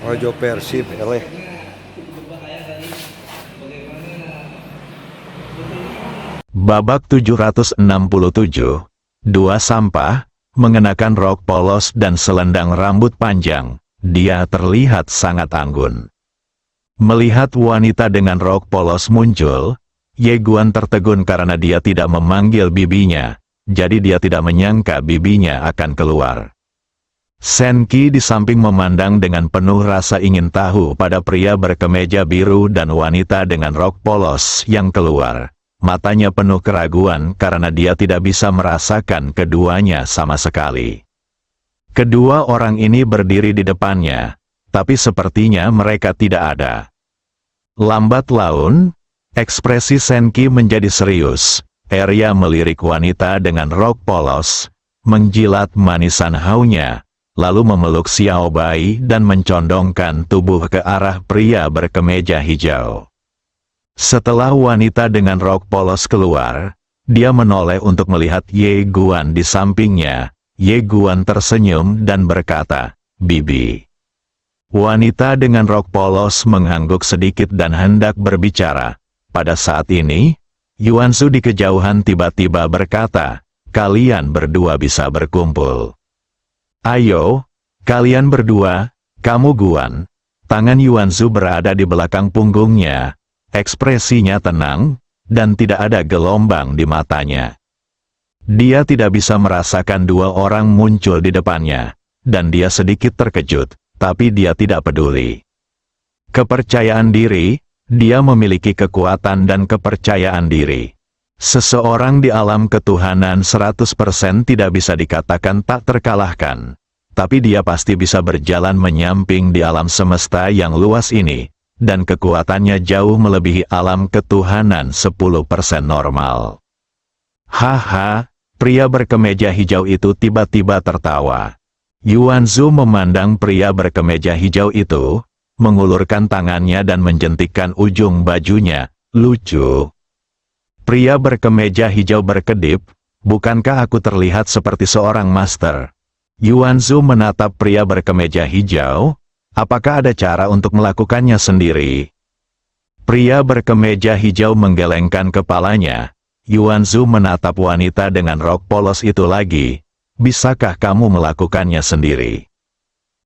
Ojo Persib eleh. Babak 767, dua sampah, mengenakan rok polos dan selendang rambut panjang, dia terlihat sangat anggun. Melihat wanita dengan rok polos muncul, Ye Guan tertegun karena dia tidak memanggil bibinya, jadi dia tidak menyangka bibinya akan keluar. Sen Qi di samping memandang dengan penuh rasa ingin tahu pada pria berkemeja biru dan wanita dengan rok polos yang keluar. Matanya penuh keraguan karena dia tidak bisa merasakan keduanya sama sekali. Kedua orang ini berdiri di depannya, tapi sepertinya mereka tidak ada. Lambat laun, ekspresi Sen Qi menjadi serius. Arya melirik wanita dengan rok polos, menjilat manisan haunya, lalu memeluk Xiao Bai dan mencondongkan tubuh ke arah pria berkemeja hijau. Setelah wanita dengan rok polos keluar, dia menoleh untuk melihat Ye Guan di sampingnya. Ye Guan tersenyum dan berkata, "Bibi." Wanita dengan rok polos mengangguk sedikit dan hendak berbicara. Pada saat ini, Yuan Su di kejauhan tiba-tiba berkata, "Kalian berdua bisa berkumpul. Ayo, kalian berdua, kamu Guan." Tangan Yuan Su berada di belakang punggungnya. Ekspresinya tenang, dan tidak ada gelombang di matanya. Dia tidak bisa merasakan dua orang muncul di depannya, dan dia sedikit terkejut, tapi dia tidak peduli. Kepercayaan diri, dia memiliki kekuatan dan kepercayaan diri. Seseorang di alam ketuhanan 100% tidak bisa dikatakan tak terkalahkan, tapi dia pasti bisa berjalan menyamping di alam semesta yang luas ini. Dan kekuatannya jauh melebihi alam ketuhanan 10% normal. Haha, pria berkemeja hijau itu tiba-tiba tertawa. Yuan Su memandang pria berkemeja hijau itu, mengulurkan tangannya dan menjentikkan ujung bajunya. Lucu. Pria berkemeja hijau berkedip, "Bukankah aku terlihat seperti seorang master?" Yuan Su menatap pria berkemeja hijau. Apakah ada cara untuk melakukannya sendiri? Pria berkemeja hijau menggelengkan kepalanya. Yuan Su menatap wanita dengan rok polos itu lagi. "Bisakah kamu melakukannya sendiri?"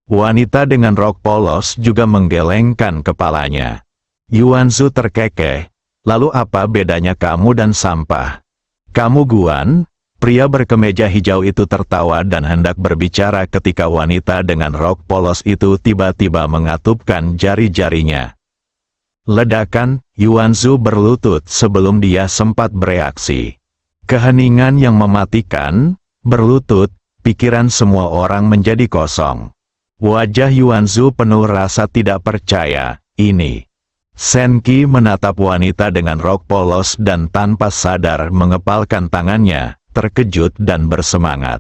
Wanita dengan rok polos juga menggelengkan kepalanya. Yuan Su terkekeh. "Lalu apa bedanya kamu dan sampah? Kamu Guan?" Pria berkemeja hijau itu tertawa dan hendak berbicara ketika wanita dengan rok polos itu tiba-tiba mengatupkan jari-jarinya. Ledakan, Yuan Su berlutut sebelum dia sempat bereaksi. Keheningan yang mematikan, berlutut, pikiran semua orang menjadi kosong. Wajah Yuan Su penuh rasa tidak percaya. Ini. Sen Qi menatap wanita dengan rok polos dan tanpa sadar mengepalkan tangannya. Terkejut dan bersemangat.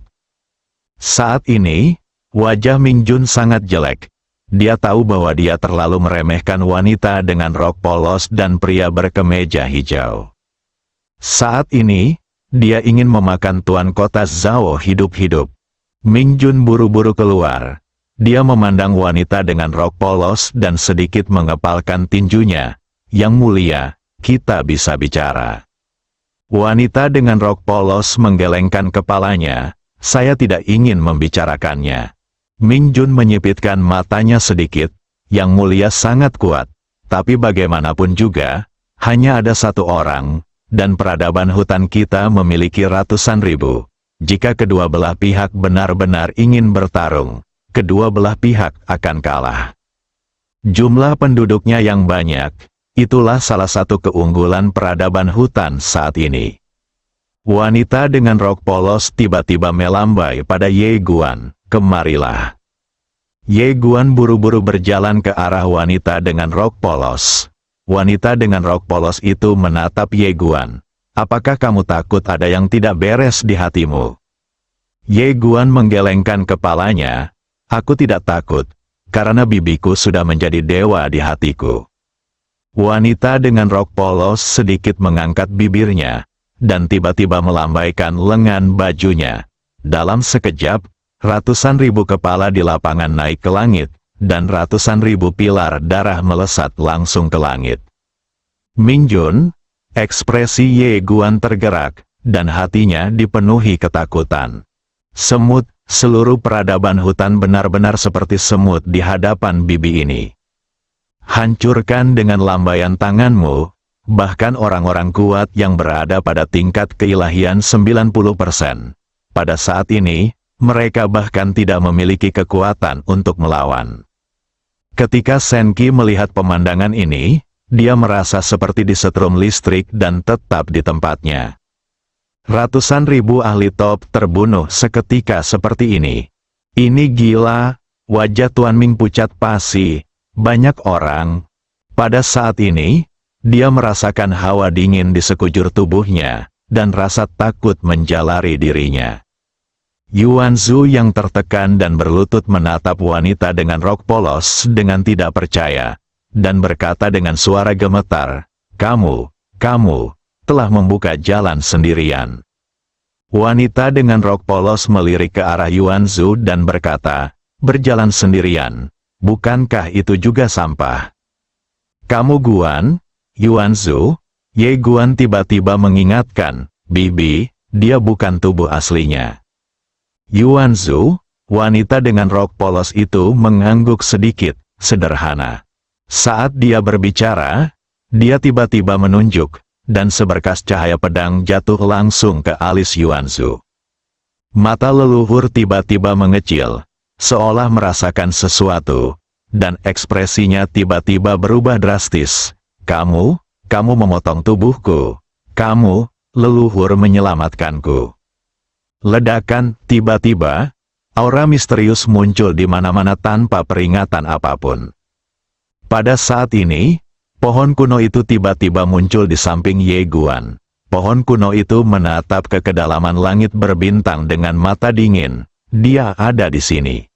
Saat ini, wajah Ming Jun sangat jelek. Dia tahu bahwa dia terlalu meremehkan wanita dengan rok polos dan pria berkemeja hijau. Saat ini, dia ingin memakan tuan kota Zhao hidup-hidup. Ming Jun buru-buru keluar. Dia memandang wanita dengan rok polos dan sedikit mengepalkan tinjunya. "Yang mulia, kita bisa bicara." Wanita dengan rok polos menggelengkan kepalanya. "Saya tidak ingin membicarakannya." Ming Jun menyipitkan matanya sedikit. "Yang mulia sangat kuat. Tapi bagaimanapun juga, hanya ada satu orang, dan peradaban hutan kita memiliki ratusan ribu. Jika kedua belah pihak benar-benar ingin bertarung, kedua belah pihak akan kalah. Jumlah penduduknya yang banyak. Itulah salah satu keunggulan peradaban hutan saat ini." Wanita dengan rok polos tiba-tiba melambai pada Ye Guan. "Kemarilah." Ye Guan buru-buru berjalan ke arah wanita dengan rok polos. Wanita dengan rok polos itu menatap Ye Guan. "Apakah kamu takut ada yang tidak beres di hatimu?" Ye Guan menggelengkan kepalanya. "Aku tidak takut, karena bibiku sudah menjadi dewa di hatiku." Wanita dengan rok polos sedikit mengangkat bibirnya, dan tiba-tiba melambaikan lengan bajunya. Dalam sekejap, ratusan ribu kepala di lapangan naik ke langit, dan ratusan ribu pilar darah melesat langsung ke langit. Mingjun, ekspresi Ye Guan tergerak, dan hatinya dipenuhi ketakutan. Semut, seluruh peradaban hutan benar-benar seperti semut di hadapan bibi ini. Hancurkan dengan lambaian tanganmu, bahkan orang-orang kuat yang berada pada tingkat keilahian 90%. Pada saat ini, mereka bahkan tidak memiliki kekuatan untuk melawan. Ketika Senki melihat pemandangan ini, dia merasa seperti disetrum listrik dan tetap di tempatnya. Ratusan ribu ahli top terbunuh seketika seperti ini. Ini gila, wajah Tuan Ming pucat pasi, banyak orang. Pada saat ini, dia merasakan hawa dingin di sekujur tubuhnya, dan rasa takut menjalari dirinya. Yuanzu yang tertekan dan berlutut menatap wanita dengan rok polos dengan tidak percaya, dan berkata dengan suara gemetar, kamu telah membuka jalan sendirian. Wanita dengan rok polos melirik ke arah Yuanzu dan berkata, berjalan sendirian, bukankah itu juga sampah? Kamu Guan? Yuanzu? Ye Guan tiba-tiba mengingatkan, Bibi, dia bukan tubuh aslinya. Yuanzu, wanita dengan rok polos itu mengangguk sedikit, sederhana. Saat dia berbicara, dia tiba-tiba menunjuk, dan seberkas cahaya pedang jatuh langsung ke alis Yuanzu. Mata leluhur tiba-tiba mengecil, seolah merasakan sesuatu, dan ekspresinya tiba-tiba berubah drastis. Kamu memotong tubuhku. Kamu, leluhur menyelamatkanku. Ledakan, tiba-tiba, aura misterius muncul di mana-mana tanpa peringatan apapun. Pada saat ini, pohon kuno itu tiba-tiba muncul di samping Ye Guan. Pohon kuno itu menatap ke kedalaman langit berbintang dengan mata dingin. Dia ada di sini.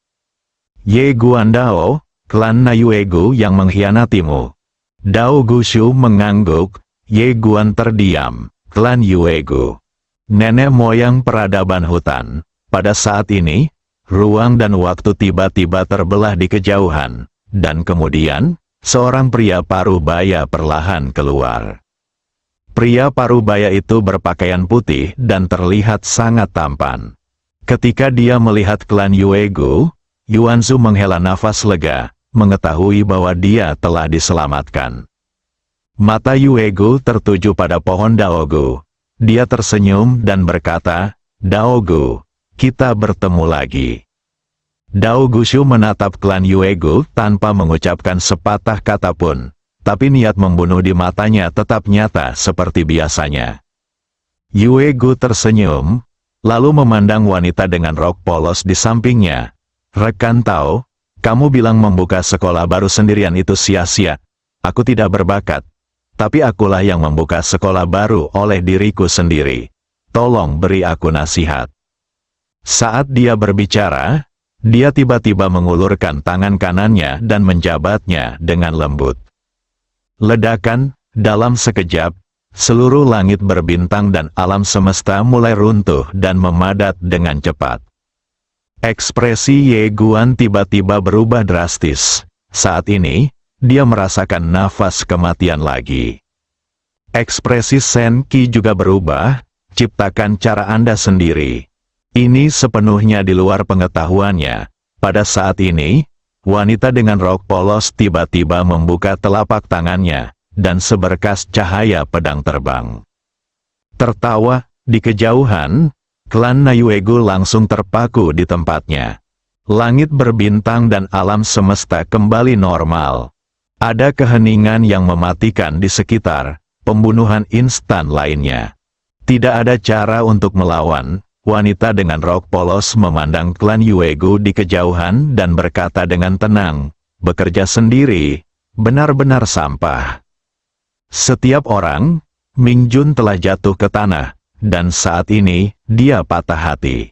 Ye Guan Dao, klan Nayuegu yang mengkhianatimu. Dao Gushu mengangguk, Ye Guan terdiam, klan Yuegu. Nenek moyang peradaban hutan. Pada saat ini, ruang dan waktu tiba-tiba terbelah di kejauhan, dan kemudian, seorang pria parubaya perlahan keluar. Pria parubaya itu berpakaian putih dan terlihat sangat tampan. Ketika dia melihat klan Yuegu, Yuanzu menghela nafas lega, mengetahui bahwa dia telah diselamatkan. Mata Yuegu tertuju pada pohon Daogu. Dia tersenyum dan berkata, Daogu, kita bertemu lagi. Dao Gushu menatap klan Yuegu tanpa mengucapkan sepatah kata pun, tapi niat membunuh di matanya tetap nyata seperti biasanya. Yuegu tersenyum, lalu memandang wanita dengan rok polos di sampingnya. Rekan Tao, kamu bilang membuka sekolah baru sendirian itu sia-sia. Aku tidak berbakat. Tapi akulah yang membuka sekolah baru oleh diriku sendiri. Tolong beri aku nasihat. Saat dia berbicara, dia tiba-tiba mengulurkan tangan kanannya dan menjabatnya dengan lembut. Ledakan, dalam sekejap, seluruh langit berbintang dan alam semesta mulai runtuh dan memadat dengan cepat. Ekspresi Ye Guan tiba-tiba berubah drastis. Saat ini, dia merasakan nafas kematian lagi. Ekspresi Senki juga berubah, ciptakan cara Anda sendiri. Ini sepenuhnya di luar pengetahuannya. Pada saat ini, wanita dengan rok polos tiba-tiba membuka telapak tangannya, dan seberkas cahaya pedang terbang. Tertawa, di kejauhan, klan Nayuegu langsung terpaku di tempatnya. Langit berbintang dan alam semesta kembali normal. Ada keheningan yang mematikan di sekitar, pembunuhan instan lainnya. Tidak ada cara untuk melawan. Wanita dengan rok polos memandang klan Yuegu di kejauhan dan berkata dengan tenang, bekerja sendiri, benar-benar sampah. Setiap orang, Mingjun telah jatuh ke tanah, dan saat ini, dia patah hati.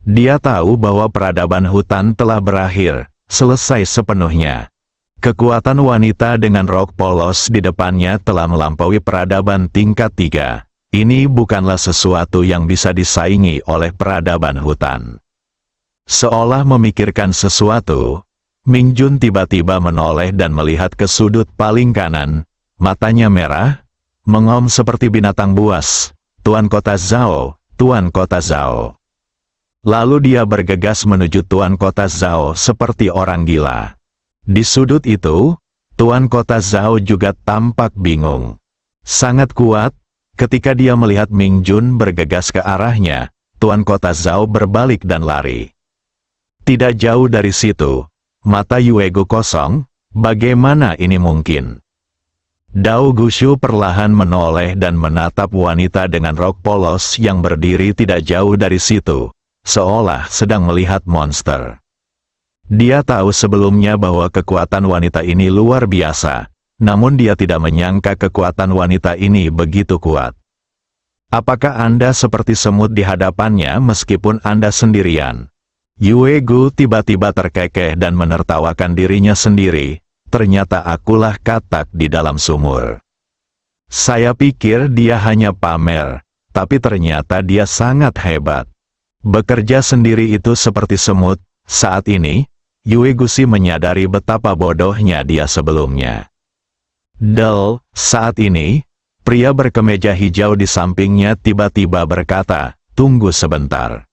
Dia tahu bahwa peradaban hutan telah berakhir, selesai sepenuhnya. Kekuatan wanita dengan rok polos di depannya telah melampaui peradaban tingkat 3. Ini bukanlah sesuatu yang bisa disaingi oleh peradaban hutan. Seolah memikirkan sesuatu, Ming Jun tiba-tiba menoleh dan melihat ke sudut paling kanan. Matanya merah, mengom seperti binatang buas. Tuan Kota Zhao, Tuan Kota Zhao. Lalu dia bergegas menuju Tuan Kota Zhao seperti orang gila. Di sudut itu, Tuan Kota Zhao juga tampak bingung. Sangat kuat, ketika dia melihat Ming Jun bergegas ke arahnya, Tuan Kota Zhao berbalik dan lari. Tidak jauh dari situ, mata Yue Gu kosong. Bagaimana ini mungkin? Dao Gushu perlahan menoleh dan menatap wanita dengan rok polos yang berdiri tidak jauh dari situ, seolah sedang melihat monster. Dia tahu sebelumnya bahwa kekuatan wanita ini luar biasa, namun dia tidak menyangka kekuatan wanita ini begitu kuat. Apakah Anda seperti semut di hadapannya meskipun Anda sendirian? Yue Gu tiba-tiba terkekeh dan menertawakan dirinya sendiri. Ternyata akulah katak di dalam sumur. Saya pikir dia hanya pamer, tapi ternyata dia sangat hebat. Bekerja sendiri itu seperti semut. Saat ini, Yue Gusi menyadari betapa bodohnya dia sebelumnya. Saat ini, pria berkemeja hijau di sampingnya tiba-tiba berkata, "Tunggu sebentar."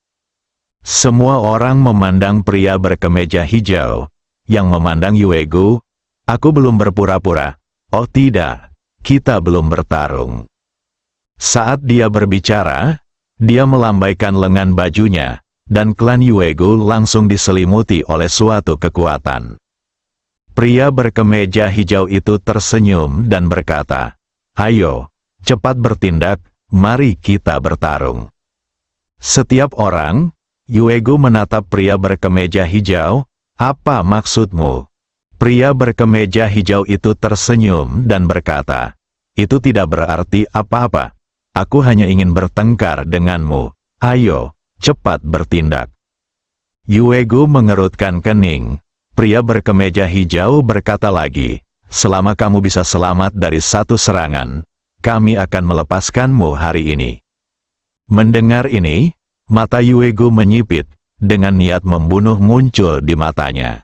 Semua orang memandang pria berkemeja hijau, yang memandang Yue Gu. Aku belum berpura-pura. Oh tidak, kita belum bertarung. Saat dia berbicara, dia melambaikan lengan bajunya, dan klan Yue Gu langsung diselimuti oleh suatu kekuatan. Pria berkemeja hijau itu tersenyum dan berkata, "Ayo, cepat bertindak, mari kita bertarung." Setiap orang, Yue Gu menatap pria berkemeja hijau. "Apa maksudmu?" Pria berkemeja hijau itu tersenyum dan berkata, "Itu tidak berarti apa-apa. Aku hanya ingin bertengkar denganmu. Ayo, cepat bertindak." Yue Gu mengerutkan kening. Pria berkemeja hijau berkata lagi, "Selama kamu bisa selamat dari satu serangan, kami akan melepaskanmu hari ini." Mendengar ini, mata Yue Gu menyipit, dengan niat membunuh muncul di matanya.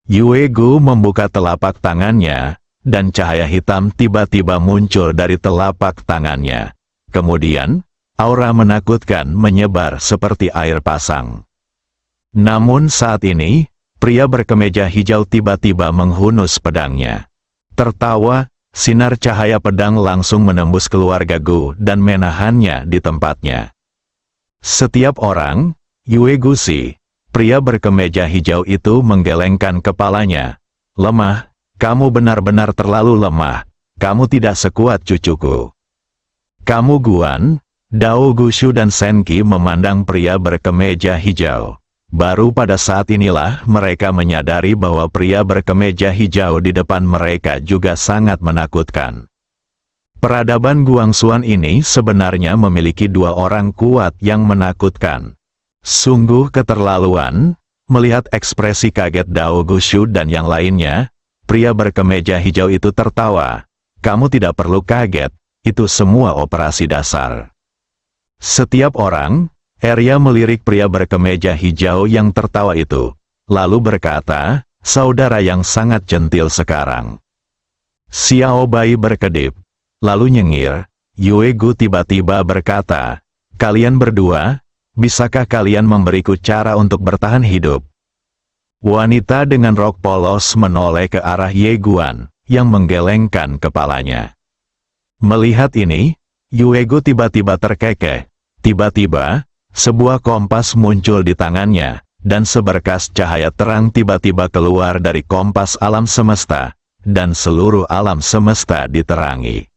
Yue Gu membuka telapak tangannya, dan cahaya hitam tiba-tiba muncul dari telapak tangannya. Kemudian, aura menakutkan menyebar seperti air pasang. Namun saat ini, pria berkemeja hijau tiba-tiba menghunus pedangnya. Tertawa, sinar cahaya pedang langsung menembus keluarga Gu dan menahannya di tempatnya. Setiap orang, Yue Gusi, pria berkemeja hijau itu menggelengkan kepalanya. "Lemah, kamu benar-benar terlalu lemah. Kamu tidak sekuat cucuku." Kamu Guan, Dao Gushu dan Senki memandang pria berkemeja hijau. Baru pada saat inilah mereka menyadari bahwa pria berkemeja hijau di depan mereka juga sangat menakutkan. Peradaban Guangxuan ini sebenarnya memiliki dua orang kuat yang menakutkan. Sungguh keterlaluan, melihat ekspresi kaget Dao Gushu dan yang lainnya, pria berkemeja hijau itu tertawa. "Kamu tidak perlu kaget, itu semua operasi dasar." Setiap orang, Arya melirik pria berkemeja hijau yang tertawa itu, lalu berkata, "Saudara yang sangat centil sekarang." Xiao Bai berkedip, lalu nyengir. Yue Gu tiba-tiba berkata, "Kalian berdua, bisakah kalian memberiku cara untuk bertahan hidup?" Wanita dengan rok polos menoleh ke arah Ye Guan, yang menggelengkan kepalanya. Melihat ini, Yue Gu tiba-tiba terkekeh. Tiba-tiba, sebuah kompas muncul di tangannya, dan seberkas cahaya terang tiba-tiba keluar dari kompas alam semesta, dan seluruh alam semesta diterangi.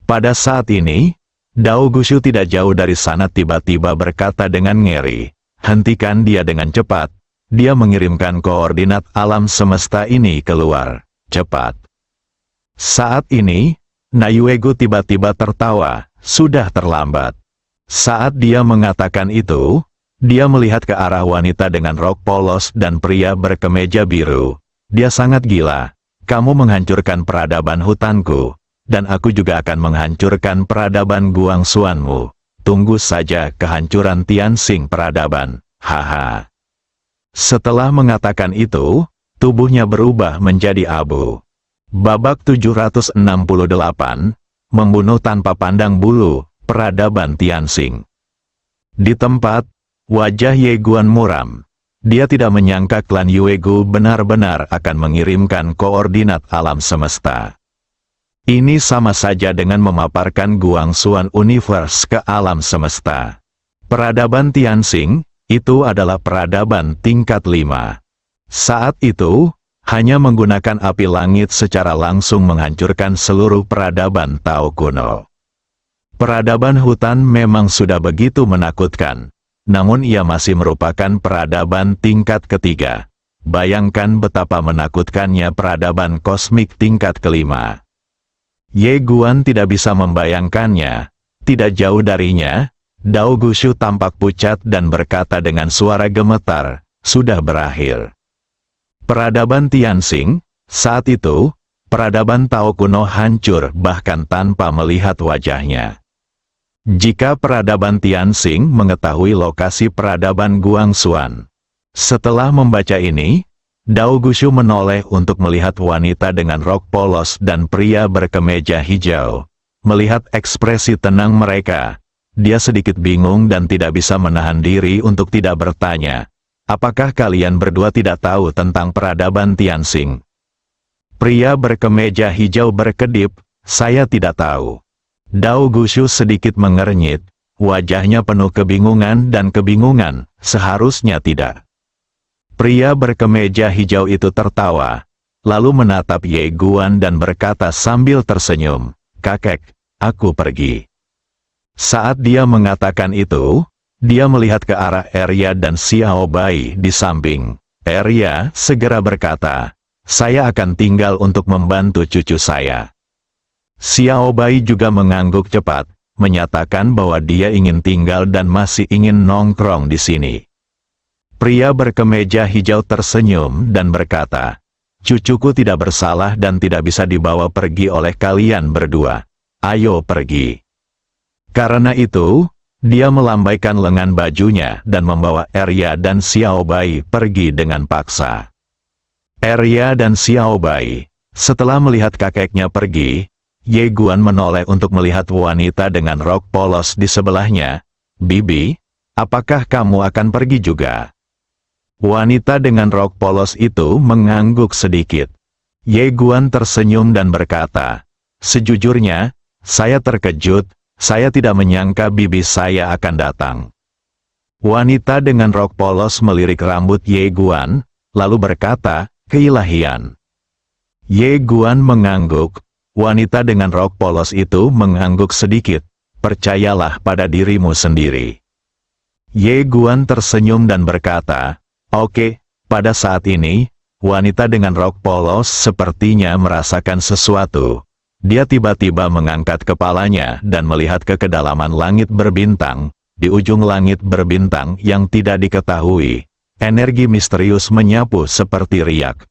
Pada saat ini, Dao Gushu tidak jauh dari sana tiba-tiba berkata dengan ngeri, "Hentikan dia dengan cepat." Dia mengirimkan koordinat alam semesta ini keluar. Cepat. Saat ini, Yue Gu tiba-tiba tertawa, sudah terlambat. Saat dia mengatakan itu, dia melihat ke arah wanita dengan rok polos dan pria berkemeja biru. Dia sangat gila. "Kamu menghancurkan peradaban hutanku. Dan aku juga akan menghancurkan peradaban Guangxuanmu. Tunggu saja kehancuran Tianxing peradaban. Haha." Setelah mengatakan itu, tubuhnya berubah menjadi abu. Babak 768, membunuh tanpa pandang bulu, peradaban Tianxing. Di tempat, wajah Ye Guan muram. Dia tidak menyangka klan Yuegu benar-benar akan mengirimkan koordinat alam semesta. Ini sama saja dengan memaparkan Guangxuan Universe ke alam semesta. Peradaban Tianxing, itu adalah peradaban tingkat 5. Saat itu, hanya menggunakan api langit secara langsung menghancurkan seluruh peradaban Tao kuno. Peradaban hutan memang sudah begitu menakutkan. Namun ia masih merupakan peradaban tingkat ketiga. Bayangkan betapa menakutkannya peradaban kosmik tingkat kelima. Ye Guan tidak bisa membayangkannya. Tidak jauh darinya, Dao Gushu tampak pucat dan berkata dengan suara gemetar, "Sudah berakhir." Peradaban Tianxing, saat itu, peradaban Tao kuno hancur bahkan tanpa melihat wajahnya. Jika peradaban Tianxing mengetahui lokasi peradaban Guangxuan. Setelah membaca ini, Dao Gushu menoleh untuk melihat wanita dengan rok polos dan pria berkemeja hijau. Melihat ekspresi tenang mereka, dia sedikit bingung dan tidak bisa menahan diri untuk tidak bertanya, "Apakah kalian berdua tidak tahu tentang peradaban Tianxing?" Pria berkemeja hijau berkedip, "Saya tidak tahu." Dao Gushu sedikit mengernyit, wajahnya penuh kebingungan dan kebingungan, seharusnya tidak. Pria berkemeja hijau itu tertawa, lalu menatap Ye Guan dan berkata sambil tersenyum, "Kakek, aku pergi." Saat dia mengatakan itu, dia melihat ke arah Arya dan Xiao Bai di samping. Arya segera berkata, "Saya akan tinggal untuk membantu cucu saya." Xiao Bai juga mengangguk cepat, menyatakan bahwa dia ingin tinggal dan masih ingin nongkrong di sini. Pria berkemeja hijau tersenyum dan berkata, "Cucuku tidak bersalah dan tidak bisa dibawa pergi oleh kalian berdua. Ayo pergi." Karena itu, dia melambaikan lengan bajunya dan membawa Arya dan Xiao Bai pergi dengan paksa. Arya dan Xiao Bai, setelah melihat kakeknya pergi, Ye Guan menoleh untuk melihat wanita dengan rok polos di sebelahnya. "Bibi, apakah kamu akan pergi juga?" Wanita dengan rok polos itu mengangguk sedikit. Ye Guan tersenyum dan berkata, "Sejujurnya, saya terkejut, saya tidak menyangka bibi saya akan datang." Wanita dengan rok polos melirik rambut Ye Guan, lalu berkata, "Keilahian." Ye Guan mengangguk. Wanita dengan rok polos itu mengangguk sedikit, "Percayalah pada dirimu sendiri." Ye Guan tersenyum dan berkata, "Oke." Pada saat ini, wanita dengan rok polos sepertinya merasakan sesuatu. Dia tiba-tiba mengangkat kepalanya dan melihat ke kedalaman langit berbintang. Di ujung langit berbintang yang tidak diketahui, energi misterius menyapu seperti riak.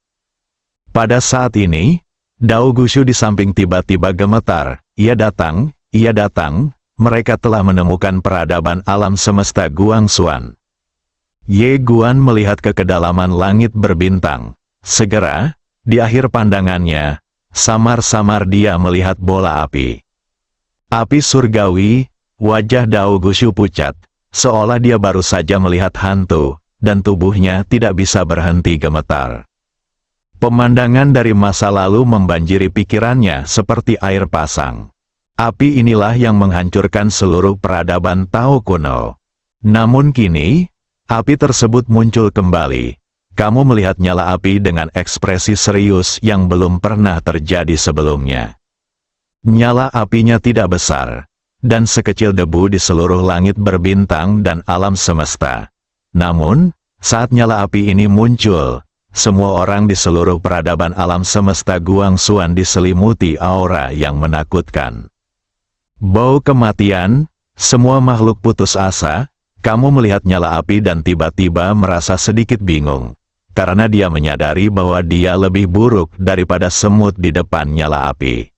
Pada saat ini, Dao Gushu di samping tiba-tiba gemetar. Ia datang, mereka telah menemukan peradaban alam semesta Guangxuan. Ye Guan melihat ke kedalaman langit berbintang. Segera, di akhir pandangannya, samar-samar dia melihat bola api. Api surgawi, wajah Dao Gushu pucat, seolah dia baru saja melihat hantu, dan tubuhnya tidak bisa berhenti gemetar. Pemandangan dari masa lalu membanjiri pikirannya seperti air pasang. Api inilah yang menghancurkan seluruh peradaban Tao kuno. Namun kini, api tersebut muncul kembali. Kamu melihat nyala api dengan ekspresi serius yang belum pernah terjadi sebelumnya. Nyala apinya tidak besar, dan sekecil debu di seluruh langit berbintang dan alam semesta. Namun, saat nyala api ini muncul, semua orang di seluruh peradaban alam semesta Guangxuan diselimuti aura yang menakutkan. Bau kematian, semua makhluk putus asa. Kamu melihat nyala api dan tiba-tiba merasa sedikit bingung, karena dia menyadari bahwa dia lebih buruk daripada semut di depan nyala api.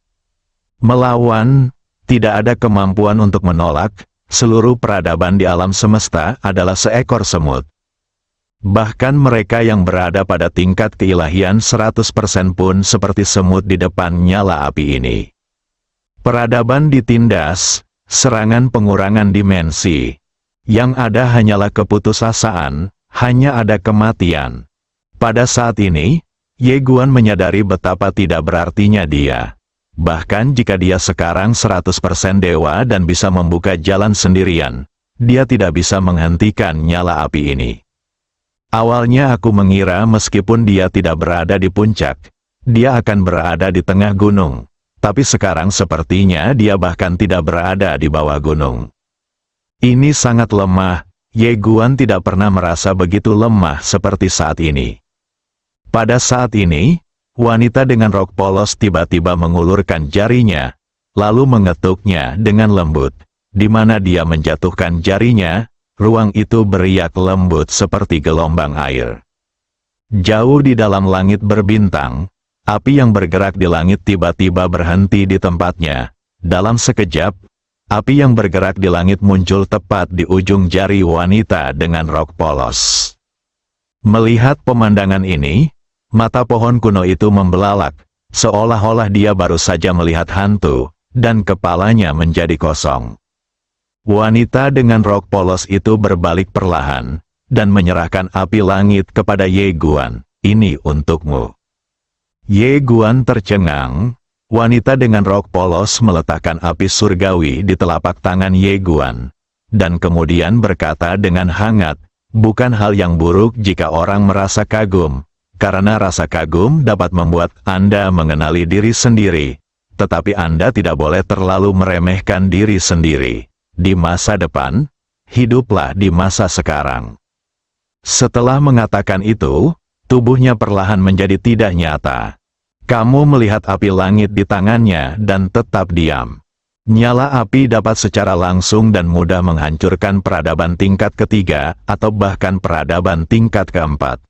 Melawan, tidak ada kemampuan untuk menolak, seluruh peradaban di alam semesta adalah seekor semut. Bahkan mereka yang berada pada tingkat keilahian 100% pun seperti semut di depan nyala api ini. Peradaban ditindas, serangan pengurangan dimensi. Yang ada hanyalah keputusasaan, hanya ada kematian. Pada saat ini, Ye Guan menyadari betapa tidak berartinya dia. Bahkan jika dia sekarang 100% dewa dan bisa membuka jalan sendirian, dia tidak bisa menghentikan nyala api ini. Awalnya aku mengira meskipun dia tidak berada di puncak, dia akan berada di tengah gunung. Tapi sekarang sepertinya dia bahkan tidak berada di bawah gunung. Ini sangat lemah, Ye Guan tidak pernah merasa begitu lemah seperti saat ini. Pada saat ini, wanita dengan rok polos tiba-tiba mengulurkan jarinya, lalu mengetuknya dengan lembut. Di mana dia menjatuhkan jarinya, ruang itu beriak lembut seperti gelombang air. Jauh di dalam langit berbintang, api yang bergerak di langit tiba-tiba berhenti di tempatnya. Dalam sekejap, api yang bergerak di langit muncul tepat di ujung jari wanita dengan rok polos. Melihat pemandangan ini, mata pohon kuno itu membelalak, seolah-olah dia baru saja melihat hantu, dan kepalanya menjadi kosong. Wanita dengan rok polos itu berbalik perlahan, dan menyerahkan api langit kepada Ye Guan. Ini untukmu. Ye Guan tercengang. Wanita dengan rok polos meletakkan api surgawi di telapak tangan Ye Guan, dan kemudian berkata dengan hangat, bukan hal yang buruk jika orang merasa kagum, karena rasa kagum dapat membuat Anda mengenali diri sendiri, tetapi Anda tidak boleh terlalu meremehkan diri sendiri. Di masa depan, hiduplah di masa sekarang. Setelah mengatakan itu, tubuhnya perlahan menjadi tidak nyata. Kamu melihat api langit di tangannya dan tetap diam. Nyala api dapat secara langsung dan mudah menghancurkan peradaban tingkat ketiga atau bahkan peradaban tingkat keempat.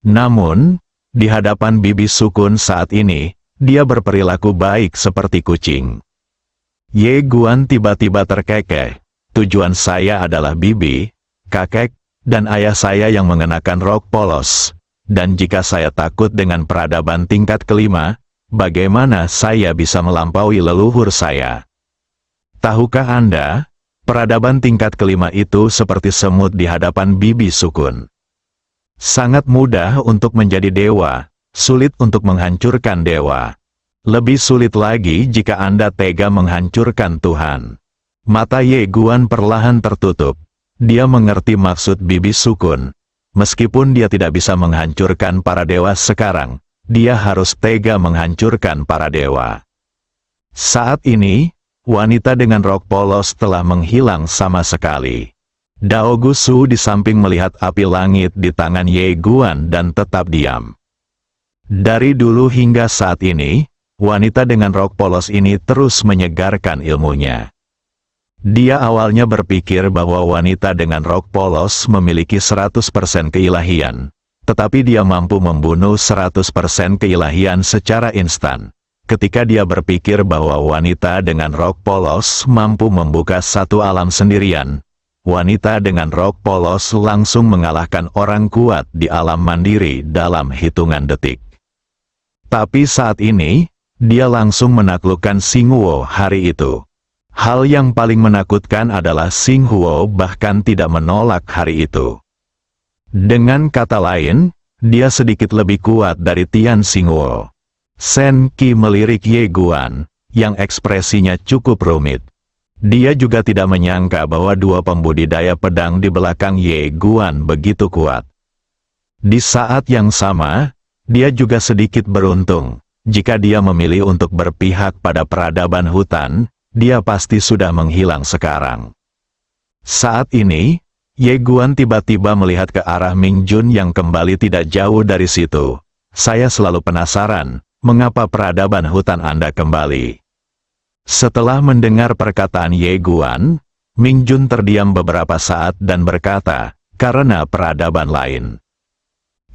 Namun, di hadapan Bibi Sukun saat ini, dia berperilaku baik seperti kucing. Ye Guan tiba-tiba terkekeh. Tujuan saya adalah bibi, kakek, dan ayah saya yang mengenakan rok polos. Dan jika saya takut dengan peradaban tingkat kelima, bagaimana saya bisa melampaui leluhur saya? Tahukah Anda, peradaban tingkat kelima itu seperti semut di hadapan Bibi Sukun. Sangat mudah untuk menjadi dewa, sulit untuk menghancurkan dewa. Lebih sulit lagi jika Anda tega menghancurkan Tuhan. Mata Ye Guan perlahan tertutup. Dia mengerti maksud Bibi Sukun. Meskipun dia tidak bisa menghancurkan para dewa sekarang, dia harus tega menghancurkan para dewa. Saat ini, wanita dengan rok polos telah menghilang sama sekali. Dao Gusu di samping melihat api langit di tangan Ye Guan dan tetap diam. Dari dulu hingga saat ini, wanita dengan rok polos ini terus menyegarkan ilmunya. Dia awalnya berpikir bahwa wanita dengan rok polos memiliki 100% keilahian, tetapi dia mampu membunuh 100% keilahian secara instan. Ketika dia berpikir bahwa wanita dengan rok polos mampu membuka satu alam sendirian, wanita dengan rok polos langsung mengalahkan orang kuat di alam mandiri dalam hitungan detik. Tapi saat ini, dia langsung menaklukkan Xing Huo hari itu. Hal yang paling menakutkan adalah Xing Huo bahkan tidak menolak hari itu. Dengan kata lain, dia sedikit lebih kuat dari Tian Xing Huo. Shen Qi melirik Ye Guan, yang ekspresinya cukup rumit. Dia juga tidak menyangka bahwa dua pembudidaya pedang di belakang Ye Guan begitu kuat. Di saat yang sama, dia juga sedikit beruntung. Jika dia memilih untuk berpihak pada peradaban hutan, dia pasti sudah menghilang sekarang. Saat ini, Ye Guan tiba-tiba melihat ke arah Ming Jun yang kembali tidak jauh dari situ. Saya selalu penasaran, mengapa peradaban hutan Anda kembali? Setelah mendengar perkataan Ye Guan, Ming Jun terdiam beberapa saat dan berkata, karena peradaban lain.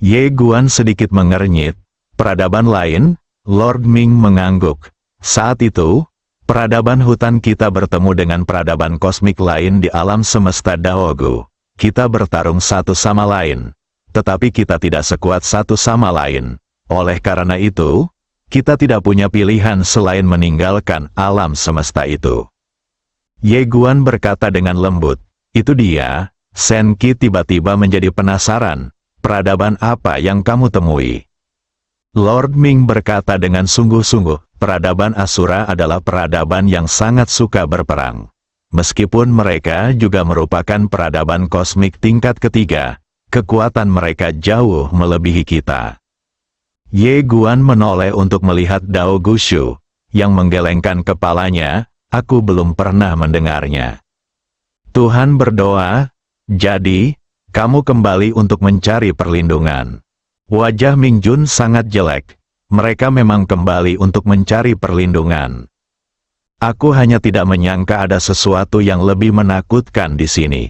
Ye Guan sedikit mengernyit. Peradaban lain? Lord Ming mengangguk. Saat itu, peradaban hutan kita bertemu dengan peradaban kosmik lain di alam semesta Daogu. Kita bertarung satu sama lain. tetapi kita tidak sekuat satu sama lain. Oleh karena itu, kita tidak punya pilihan selain meninggalkan alam semesta itu. Ye Guan berkata dengan lembut, itu dia. Shen Qi tiba-tiba menjadi penasaran, peradaban apa yang kamu temui? Lord Ming berkata dengan sungguh-sungguh, peradaban Asura adalah peradaban yang sangat suka berperang. Meskipun mereka juga merupakan peradaban kosmik tingkat ketiga, kekuatan mereka jauh melebihi kita. Ye Guan menoleh untuk melihat Dao Gushu, yang menggelengkan kepalanya, aku belum pernah mendengarnya. Tuhan berdoa, jadi, kamu kembali untuk mencari perlindungan. Wajah Ming Jun sangat jelek. Mereka memang kembali untuk mencari perlindungan. Aku hanya tidak menyangka ada sesuatu yang lebih menakutkan di sini.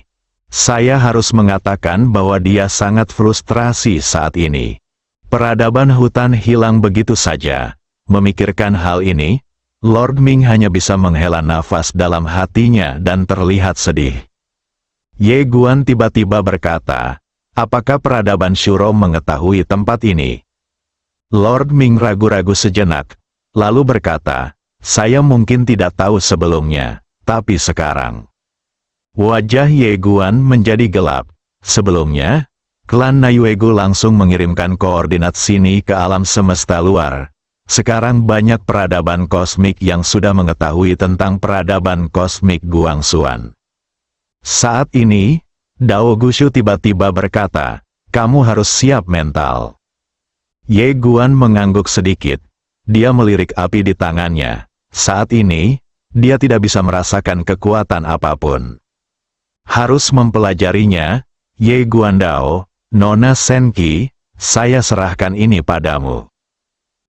Saya harus mengatakan bahwa dia sangat frustrasi saat ini. Peradaban hutan hilang begitu saja. Memikirkan hal ini, Lord Ming hanya bisa menghela nafas dalam hatinya dan terlihat sedih. Ye Guan tiba-tiba berkata, apakah peradaban Shuro mengetahui tempat ini? Lord Ming ragu-ragu sejenak, lalu berkata, saya mungkin tidak tahu sebelumnya, tapi sekarang. Wajah Ye Guan menjadi gelap. Sebelumnya, klan Nayuegu langsung mengirimkan koordinat sini ke alam semesta luar. Sekarang banyak peradaban kosmik yang sudah mengetahui tentang peradaban kosmik Guangxuan. Saat ini, Dao Gushu tiba-tiba berkata, kamu harus siap mental. Ye Guan mengangguk sedikit. Dia melirik api di tangannya. Saat ini, dia tidak bisa merasakan kekuatan apapun. Harus mempelajarinya, Ye Guan Dao, Nona Shen Qi, saya serahkan ini padamu.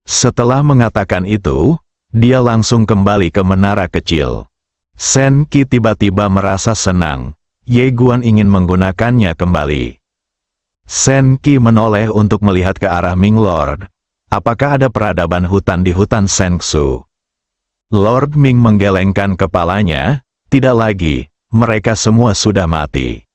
Setelah mengatakan itu, dia langsung kembali ke menara kecil. Shen Qi tiba-tiba merasa senang. Ye Guan ingin menggunakannya kembali. Shen Qi menoleh untuk melihat ke arah Ming Lord. Apakah ada peradaban hutan di hutan Shengsu? Lord Ming menggelengkan kepalanya. Tidak lagi, mereka semua sudah mati.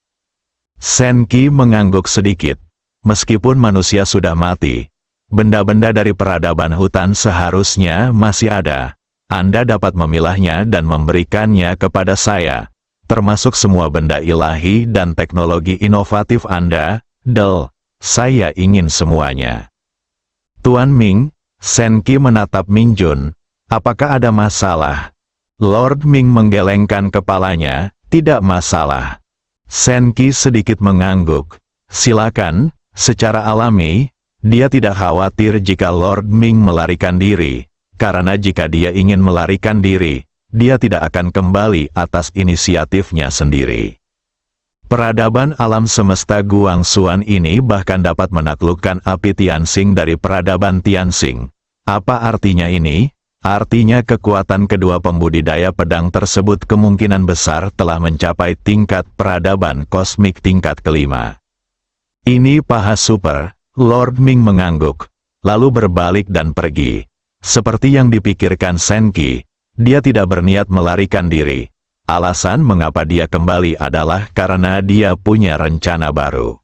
Shen Qi mengangguk sedikit. Meskipun manusia sudah mati, benda-benda dari peradaban hutan seharusnya masih ada. Anda dapat memilahnya dan memberikannya kepada saya, termasuk semua benda ilahi dan teknologi inovatif Anda, Del. Saya ingin semuanya. Tuan Ming, Shen Qi menatap Ming Jun. Apakah ada masalah? Lord Ming menggelengkan kepalanya, tidak masalah. Shen Qi sedikit mengangguk. Silakan, secara alami, dia tidak khawatir jika Lord Ming melarikan diri. Karena jika dia ingin melarikan diri, dia tidak akan kembali atas inisiatifnya sendiri. Peradaban alam semesta Guangxuan ini bahkan dapat menaklukkan api Tianxing dari peradaban Tianxing. Apa artinya ini? Artinya kekuatan kedua pembudidaya pedang tersebut kemungkinan besar telah mencapai tingkat peradaban kosmik tingkat kelima. Ini paha super, Lord Ming mengangguk, lalu berbalik dan pergi. Seperti yang dipikirkan Shen Qi, dia tidak berniat melarikan diri. Alasan mengapa dia kembali adalah karena dia punya rencana baru.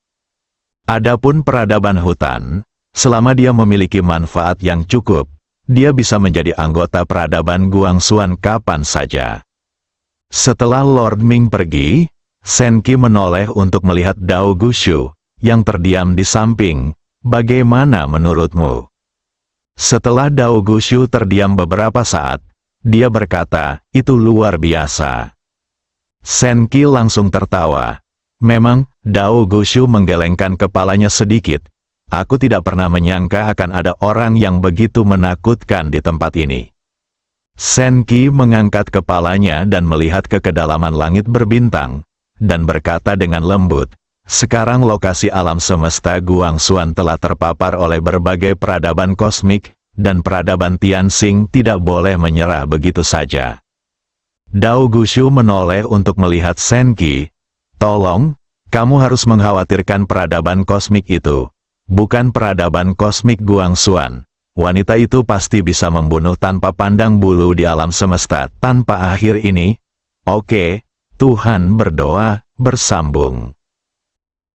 Adapun peradaban hutan, selama dia memiliki manfaat yang cukup, dia bisa menjadi anggota peradaban Guangxuan kapan saja. Setelah Lord Ming pergi, Shen Qi menoleh untuk melihat Dao Gushu, yang terdiam di samping. Bagaimana menurutmu? Setelah Dao Gushu terdiam beberapa saat, dia berkata, itu luar biasa. Shen Qi langsung tertawa. Memang, Dao Gushu menggelengkan kepalanya sedikit. Aku tidak pernah menyangka akan ada orang yang begitu menakutkan di tempat ini. Shen Qi mengangkat kepalanya dan melihat ke kedalaman langit berbintang, dan berkata dengan lembut, sekarang lokasi alam semesta Guangxuan telah terpapar oleh berbagai peradaban kosmik, dan peradaban Tianxing tidak boleh menyerah begitu saja. Dao Gushu menoleh untuk melihat Shen Qi. Tolong, kamu harus mengkhawatirkan peradaban kosmik itu, bukan peradaban kosmik Guangxuan. Wanita itu pasti bisa membunuh tanpa pandang bulu di alam semesta tanpa akhir ini. Oke, Tuhan berdoa, bersambung.